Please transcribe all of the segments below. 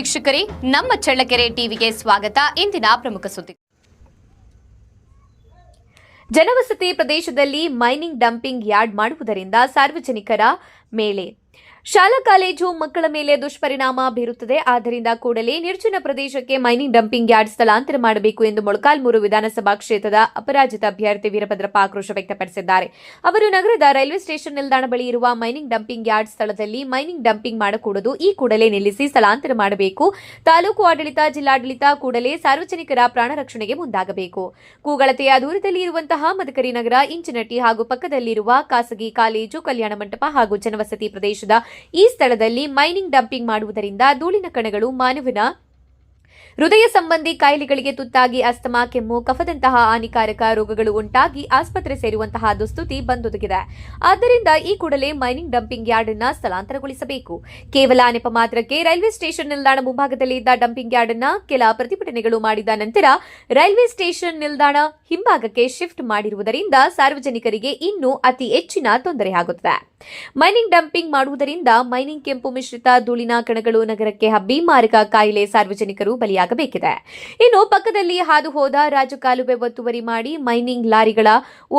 ವೀಕ್ಷಕರೇ, ನಮ್ಮ ಚಳ್ಳಕೆರೆ ಟಿವಿಗೆ ಸ್ವಾಗತ. ಇಂದಿನ ಪ್ರಮುಖ ಸುದ್ದಿ. ಜನವಸತಿ ಪ್ರದೇಶದಲ್ಲಿ ಮೈನಿಂಗ್ ಡಂಪಿಂಗ್ ಯಾರ್ಡ್ ಮಾಡುವುದರಿಂದ ಸಾರ್ವಜನಿಕರ ಮೇಲೆ ಶಾಲಾ ಕಾಲೇಜು ಮಕ್ಕಳ ಮೇಲೆ ದುಷ್ಪರಿಣಾಮ ಬೀರುತ್ತದೆ. ಆದ್ದರಿಂದ ಕೂಡಲೇ ನಿರ್ಜನ ಪ್ರದೇಶಕ್ಕೆ ಮೈನಿಂಗ್ ಡಂಪಿಂಗ್ ಯಾರ್ಡ್ ಸ್ಥಳಾಂತರ ಮಾಡಬೇಕು ಎಂದು ಮೊಳಕಾಲ್ಮೂರು ವಿಧಾನಸಭಾ ಕ್ಷೇತ್ರದ ಅಪರಾಜಿತ ಅಭ್ಯರ್ಥಿ ವೀರಭದ್ರಪ್ಪ ಆಕ್ರೋಶ ವ್ಯಕ್ತಪಡಿಸಿದ್ದಾರೆ. ಅವರು ನಗರದ ರೈಲ್ವೆ ಸ್ಟೇಷನ್ ನಿಲ್ದಾಣ ಬಳಿ ಇರುವ ಮೈನಿಂಗ್ ಡಂಪಿಂಗ್ ಯಾರ್ಡ್ ಸ್ಥಳದಲ್ಲಿ ಮೈನಿಂಗ್ ಡಂಪಿಂಗ್ ಮಾಡಕೂಡದು, ಈ ಕೂಡಲೇ ನಿಲ್ಲಿಸಿ ಸ್ಥಳಾಂತರ ಮಾಡಬೇಕು. ತಾಲೂಕು ಆಡಳಿತ, ಜಿಲ್ಲಾಡಳಿತ ಕೂಡಲೇ ಸಾರ್ವಜನಿಕರ ಪ್ರಾಣ ರಕ್ಷಣೆಗೆ ಮುಂದಾಗಬೇಕು. ಕೂಗಳತೆಯ ದೂರದಲ್ಲಿ ಇರುವಂತಹ ಮದಕರಿ ನಗರ, ಇಂಚಿನಟ್ಟಿ ಹಾಗೂ ಪಕ್ಕದಲ್ಲಿರುವ ಖಾಸಗಿ ಕಾಲೇಜು, ಕಲ್ಯಾಣ ಮಂಟಪ ಹಾಗೂ ಜನವಸತಿ ಪ್ರದೇಶದ ಈ ಸ್ಥಳದಲ್ಲಿ ಮೈನಿಂಗ್ ಡಂಪಿಂಗ್ ಮಾಡುವುದರಿಂದ ಧೂಳಿನ ಕಣಗಳು ಮಾನವನ ಹೃದಯ ಸಂಬಂಧಿ ಕಾಯಿಲೆಗಳಿಗೆ ತುತ್ತಾಗಿ ಅಸ್ತಮಾ, ಕೆಮ್ಮು, ಕಫದಂತಹ ಹಾನಿಕಾರಕ ರೋಗಗಳು ಉಂಟಾಗಿ ಆಸ್ಪತ್ರೆ ಸೇರುವಂತಹ ದುಸ್ಥಿತಿ ಬಂದೊದಗಿದೆ. ಆದ್ದರಿಂದ ಈ ಕೂಡಲೇ ಮೈನಿಂಗ್ ಡಂಪಿಂಗ್ ಯಾರ್ಡ್ ಅನ್ನು ಸ್ಥಳಾಂತರಗೊಳಿಸಬೇಕು. ಕೇವಲ ನೆಪ ಮಾತ್ರಕ್ಕೆ ರೈಲ್ವೆ ಸ್ಟೇಷನ್ ನಿಲ್ದಾಣ ಮುಂಭಾಗದಲ್ಲಿ ಇದ್ದ ಡಂಪಿಂಗ್ ಯಾರ್ಡ್ ಅನ್ನು ಕೆಲ ಪ್ರತಿಭಟನೆಗಳು ಮಾಡಿದ ನಂತರ ರೈಲ್ವೆ ಸ್ಟೇಷನ್ ನಿಲ್ದಾಣ ಹಿಂಭಾಗಕ್ಕೆ ಶಿಫ್ಟ್ ಮಾಡಿರುವುದರಿಂದ ಸಾರ್ವಜನಿಕರಿಗೆ ಇನ್ನೂ ಅತಿ ಹೆಚ್ಚಿನ ತೊಂದರೆಯಾಗುತ್ತದೆ. ಮೈನಿಂಗ್ ಡಂಪಿಂಗ್ ಮಾಡುವುದರಿಂದ ಮೈನಿಂಗ್ ಕೆಂಪು ಮಿಶ್ರಿತ ಧೂಳಿನ ಕಣಗಳು ನಗರಕ್ಕೆ ಹಬ್ಬಿ ಮಾರಕ ಕಾಯಿಲೆ ಸಾರ್ವಜನಿಕರು ಬಲಿಯಾಗಬೇಕಿದೆ. ಇನ್ನು ಪಕ್ಕದಲ್ಲಿ ಹಾದು ಹೋದ ರಾಜಕಾಲುವೆ ಒತ್ತುವರಿ ಮಾಡಿ ಮೈನಿಂಗ್ ಲಾರಿಗಳ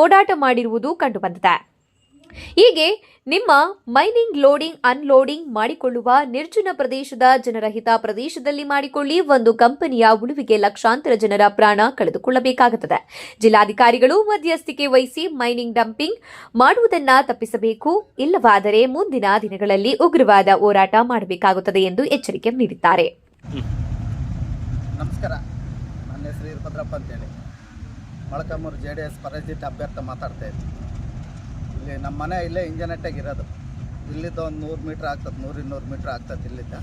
ಓಡಾಟ ಮಾಡಿರುವುದು ಕಂಡುಬಂದಿದೆ. ಹೀಗೆ ನಿಮ್ಮ ಮೈನಿಂಗ್ ಲೋಡಿಂಗ್ ಅನ್ಲೋಡಿಂಗ್ ಮಾಡಿಕೊಳ್ಳುವ ನಿರ್ಜನ ಪ್ರದೇಶದ ಜನರಹಿತ ಪ್ರದೇಶದಲ್ಲಿ ಮಾಡಿಕೊಳ್ಳಿ. ಒಂದು ಕಂಪನಿಯ ಉಳಿವಿಗೆ ಲಕ್ಷಾಂತರ ಜನರ ಪ್ರಾಣ ಕಳೆದುಕೊಳ್ಳಬೇಕಾಗುತ್ತದೆ. ಜಿಲ್ಲಾಧಿಕಾರಿಗಳು ಮಧ್ಯಸ್ಥಿಕೆ ವಹಿಸಿ ಮೈನಿಂಗ್ ಡಂಪಿಂಗ್ ಮಾಡುವುದನ್ನು ತಪ್ಪಿಸಬೇಕು. ಇಲ್ಲವಾದರೆ ಮುಂದಿನ ದಿನಗಳಲ್ಲಿ ಉಗ್ರವಾದ ಹೋರಾಟ ಮಾಡಬೇಕಾಗುತ್ತದೆ ಎಂದು ಎಚ್ಚರಿಕೆ ನೀಡಿದ್ದಾರೆ. ನಮಸ್ಕಾರ, ನನ್ನ ಹೆಸರು ವೀರಭದ್ರಪ್ಪ ಅಂತೇಳಿ ಮೊಳಕಾಲ್ಮೂರು JDS ಪರಾಜಿತ ಅಭ್ಯರ್ಥಿ ಮಾತಾಡ್ತಾ ಇದ್ದೀನಿ. ಇಲ್ಲಿ ನಮ್ಮ ಮನೆ ಇಲ್ಲೇ ಇಂಜನಟ್ಟಾಗಿ ಇರೋದು. ಇಲ್ಲಿದ್ದ ಒಂದು 100 ಮೀಟ್ರ್ ಆಗ್ತದೆ, 100-200 ಮೀಟ್ರ್ ಆಗ್ತದೆ ಇಲ್ಲಿದ್ದ.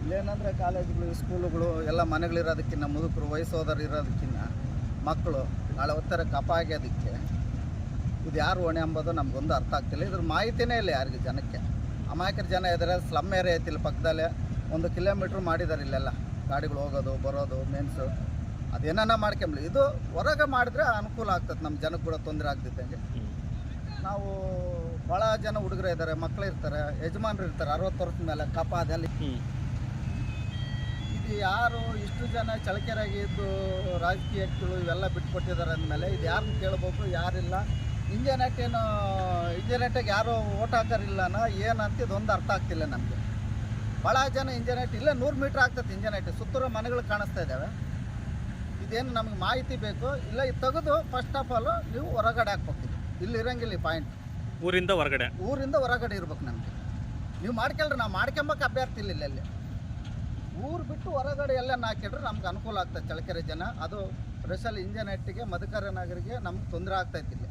ಇಲ್ಲೇನಂದರೆ ಕಾಲೇಜುಗಳು, ಸ್ಕೂಲುಗಳು ಎಲ್ಲ ಮನೆಗಳಿರೋದಕ್ಕಿಂತ ಮುದುಕರು, ವಯಸ್ಸೋದರು ಇರೋದಕ್ಕಿಂತ ಮಕ್ಕಳು ನಾಳೆ ಹೊತ್ತಾರೆ ಕಪ ಆಗ್ಯೋದಕ್ಕೆ ಇದು ಯಾರು ಹೊಣೆ ಎಂಬುದು ನಮಗೊಂದು ಅರ್ಥ ಆಗ್ತಿಲ್ಲ. ಇದ್ರ ಮಾಹಿತಿನೇ ಇಲ್ಲ ಯಾರಿಗೆ, ಜನಕ್ಕೆ. ಅಮಾಯಕರ ಜನ ಇದ್ದಾರೆ. ಸ್ಲಮ್ ಏರಿಯಾ ಐತಿಲ್ಲ ಪಕ್ಕದಲ್ಲೇ, 1 ಕಿಲೋಮೀಟ್ರ್ ಮಾಡಿದ್ದಾರೆ ಇಲ್ಲೆಲ್ಲ ಗಾಡಿಗಳು ಹೋಗೋದು ಬರೋದು ಮೇನ್ಸು. ಅದೇನ ಮಾಡ್ಕೊಂಬ್ಲಿ, ಇದು ಹೊರಗೆ ಮಾಡಿದ್ರೆ ಅನುಕೂಲ ಆಗ್ತದೆ, ನಮ್ಮ ಜನಕ್ಕೆ ಕೂಡ ತೊಂದರೆ ಆಗ್ತಿದ್ದಂಗೆ. ನಾವು ಭಾಳ ಜನ ಹುಡುಗರು ಇದ್ದಾರೆ, ಮಕ್ಕಳು ಇರ್ತಾರೆ, ಯಜಮಾನರು ಇರ್ತಾರೆ 60 ವರ್ಷದ ಮೇಲೆ ಕಪ ಅದೆಲ್ಲ. ಇದು ಯಾರು ಇಷ್ಟು ಜನ ಚಳಕೆರಾಗಿದ್ದು ರಾಜಕೀಯಗಳು ಇವೆಲ್ಲ ಬಿಟ್ಕೊಟ್ಟಿದ್ದಾರೆ ಅಂದಮೇಲೆ ಇದು ಯಾರನ್ನ ಕೇಳ್ಬೇಕು, ಯಾರಿಲ್ಲ. ಇಂಜನೆಟ್ಟಾಗಿ ಯಾರು ಓಟ್ ಹಾಕೋರಿಲ್ಲನೋ ಏನಂತ ಇದೊಂದು ಅರ್ಥ ಆಗ್ತಿಲ್ಲ ನಮಗೆ. ಭಾಳ ಜನ ಇಂಜನೆಟ್ ಇಲ್ಲೇ 100 ಮೀಟ್ರ್ ಆಗ್ತದೆ ಇಂಜನೆಟ್, ಸುತ್ತೂರು ಮನೆಗಳು ಕಾಣಿಸ್ತಾ ಇದ್ದಾವೆ. ಇದೇನು ನಮಗೆ ಮಾಹಿತಿ ಬೇಕು. ಇಲ್ಲ ಇದು ತೆಗೆದು ಫಸ್ಟ್ ಆಫ್ ಆಲ್ ನೀವು ಹೊರಗಡೆ ಹಾಕ್ಬೇಕು. ಇಲ್ಲಿ ಇರೋಂಗಿಲ್ಲ ಪಾಯಿಂಟ್, ಊರಿಂದ ಹೊರಗಡೆ ಇರ್ಬೇಕು ನಮಗೆ. ನೀವು ಮಾಡ್ಕೊಳ್ರಿ, ನಾವು ಮಾಡ್ಕೊಂಬಕ್ಕೆ ಅಭ್ಯರ್ಥಿ ಇಲ್ಲ. ಇಲ್ಲಲ್ಲಿ ಊರು ಬಿಟ್ಟು ಹೊರಗಡೆ ಎಲ್ಲ ಹಾಕಿಡ್ರೆ ನಮ್ಗೆ ಅನುಕೂಲ ಆಗ್ತದೆ ಚಳ್ಳಕೆರೆ ಜನ. ಅದು ಸ್ಪೆಷಲ್ ಇಂಜನೆಟ್ಟಿಗೆ, ಮದಕರಿ ನಗರಿಗೆ ನಮ್ಗೆ ತೊಂದರೆ ಆಗ್ತೈತಿ. ಇಲ್ಲಿ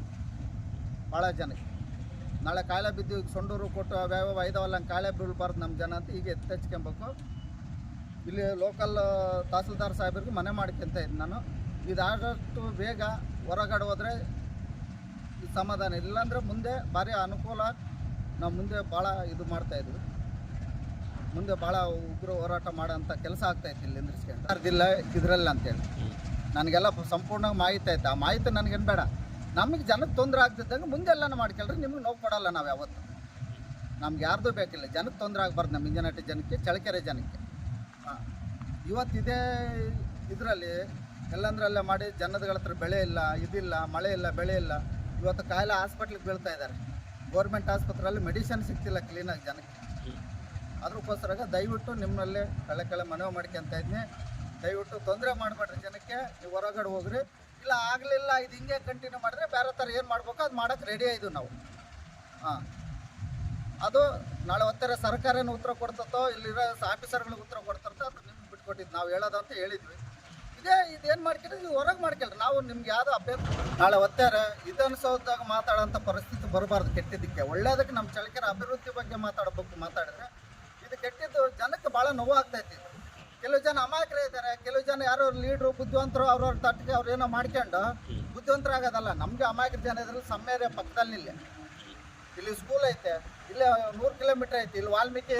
ಭಾಳ ಜನಕ್ಕೆ ನಾಳೆ ಕಾಯಿಲೆ ಬಿದ್ದು ಈಗ ಸೊಂಡೂರು ಕೊಟ್ಟು ಅವ್ಯಾವ ಇದಾವಲ್ಲ, ಹಂಗೆ ಕಾಯಿಲೆ ಬೀಳ್ಬಾರ್ದು ನಮ್ಮ ಜನ ಅಂತ ಈಗ ಎತ್ತೆಚ್ಕೊಬೇಕು. ಇಲ್ಲಿ ಲೋಕಲ್ ತಹಸೀಲ್ದಾರ್ ಸಾಹೇಬರಿಗೆ ಮನೆ ಮಾಡ್ಕೊಂತ ಇದ್ದು ನಾನು. ಇದಾದಷ್ಟು ಬೇಗ ಹೊರಗಡೆ ಹೋದರೆ ಸಮಾಧಾನ. ಇಲ್ಲಾಂದರೆ ಮುಂದೆ ಭಾರಿ ಅನುಕೂಲ. ನಾವು ಮುಂದೆ ಭಾಳ ಇದು ಮಾಡ್ತಾಯಿದ್ವಿ, ಮುಂದೆ ಭಾಳ ಉಗ್ರ ಹೋರಾಟ ಮಾಡೋಂಥ ಕೆಲಸ ಆಗ್ತಾಯಿತ್ತು ಇಲ್ಲಿ ನಿಂದ್ರಿಸ್ಕೊಂಡು. ಅರ್ದಿಲ್ಲ ಇದರಲ್ಲಿ ಅಂತೇಳಿ ನನಗೆಲ್ಲ ಸಂಪೂರ್ಣ ಮಾಹಿತಿ ಆಯ್ತು. ಆ ಮಾಹಿತಿ ನನಗೇನು ಬೇಡ, ನಮಗೆ ಜನಕ್ಕೆ ತೊಂದರೆ ಆಗ್ತಿದ್ದಂಗೆ ಮುಂದೆಲ್ಲನೂ ಮಾಡ್ಕೊಳ್ರಿ. ನಿಮಗೆ ನೋವು ಕೊಡೋಲ್ಲ ನಾವು ಯಾವತ್ತು. ನಮ್ಗೆ ಯಾರ್ದು ಬೇಕಿಲ್ಲ, ಜನಕ್ಕೆ ತೊಂದರೆ ಆಗಬಾರ್ದು, ನಮ್ಮ ಇಂಜನಟ್ಟಿ ಜನಕ್ಕೆ, ಚಳ್ಳಕೆರೆ ಜನಕ್ಕೆ. ಇವತ್ತು ಇದೇ ಇದರಲ್ಲಿ ಎಲ್ಲಂದ್ರಲ್ಲೇ ಮಾಡಿ ಜನಗಳ ಹತ್ರ ಬೆಳೆ ಇಲ್ಲ, ಇದಿಲ್ಲ, ಮಳೆ ಇಲ್ಲ, ಬೆಳೆ ಇಲ್ಲ. ಇವತ್ತು ಕಾಯಿಲೆ ಹಾಸ್ಪಿಟ್ಲಿಗೆ ಬೀಳ್ತಾ ಇದ್ದಾರೆ. ಗೌರ್ಮೆಂಟ್ ಆಸ್ಪತ್ರೆಯಲ್ಲಿ ಮೆಡಿಸಿನ್ ಸಿಗ್ತಿಲ್ಲ ಕ್ಲೀನಾಗಿ ಜನಕ್ಕೆ. ಅದಕ್ಕೋಸ್ಕರ ದಯವಿಟ್ಟು ನಿಮ್ಮಲ್ಲಿ ಕಳೆ ಮನವಿ ಮಾಡ್ಕೊತ ಇದ್ದೀನಿ. ದಯವಿಟ್ಟು ತೊಂದರೆ ಮಾಡಬೇಡ್ರಿ ಜನಕ್ಕೆ. ನೀವು ಹೊರಗಡೆ ಹೋಗ್ರಿ. ಇಲ್ಲ ಆಗಲಿಲ್ಲ, ಇದು ಹಿಂಗೆ ಕಂಟಿನ್ಯೂ ಮಾಡಿದ್ರೆ ಬೇರೆ ಥರ ಏನು ಮಾಡ್ಬೇಕು ಅದು ಮಾಡೋಕ್ಕೆ ರೆಡಿ ಆಯಿತು ನಾವು. ಅದು ನಾಳೆ ಹೊತ್ತಾರೆ ಸರ್ಕಾರನ ಉತ್ತರ ಕೊಡ್ತತ್ತೋ, ಇಲ್ಲಿರೋ ಆಫೀಸರ್ಗಳಿಗೆ ಉತ್ತರ ಕೊಡ್ತಾರೋ ಅದು ನಿಮ್ಗೆ ಬಿಟ್ಕೊಟ್ಟಿದ್ದು. ನಾವು ಹೇಳೋದಂತ ಹೇಳಿದ್ವಿ. ಇದೇನು ಮಾಡ್ಕೊಂಡ್ರೆ ನೀವು ಹೊರಗೆ ಮಾಡ್ಕೊಳ್ರಿ. ನಾವು ನಿಮ್ಗೆ ಯಾವುದೋ ಅಭ್ಯರ್ಥಿ ನಾಳೆ ಹೊತ್ತಾರೆ ವಿಧಾನಸೌಧದಾಗ ಮಾತಾಡೋಂಥ ಪರಿಸ್ಥಿತಿ ಬರಬಾರ್ದು. ಕೆಟ್ಟಿದ್ದಕ್ಕೆ ಒಳ್ಳೇದಕ್ಕೆ ನಮ್ಮ ಚಳ್ಳಕೆರೆ ಅಭಿವೃದ್ಧಿ ಬಗ್ಗೆ ಮಾತಾಡಿದ್ರೆ ಇದು ಕೆಟ್ಟಿದ್ದು ಜನಕ್ಕೆ ಭಾಳ ನೋವು ಆಗ್ತೈತಿ. ಕೆಲವು ಜನ ಅಮಾಯಕರೇ ಇದ್ದಾರೆ, ಕೆಲವು ಜನ ಯಾರೋ ಲೀಡ್ರು ಬುದ್ಧಿವಂತರು ಅವ್ರವ್ರ ತಟ್ಟಿಗೆ ಅವ್ರು ಏನೋ ಮಾಡ್ಕೊಂಡು ಬುದ್ಧಿವಂತರಾಗೋದಲ್ಲ. ನಮಗೆ ಅಮಾಯಕರ ಜನ ಇದ್ರಲ್ಲಿ ಸಮ್ಮೇರೆ ಪಕ್ಕದಲ್ಲಿ ಇಲ್ಲಿ ಸ್ಕೂಲ್ ಐತೆ, ಇಲ್ಲೇ 100 ಕಿಲೋಮೀಟ್ರ್ ಐತಿ. ಇಲ್ಲಿ ವಾಲ್ಮೀಕಿ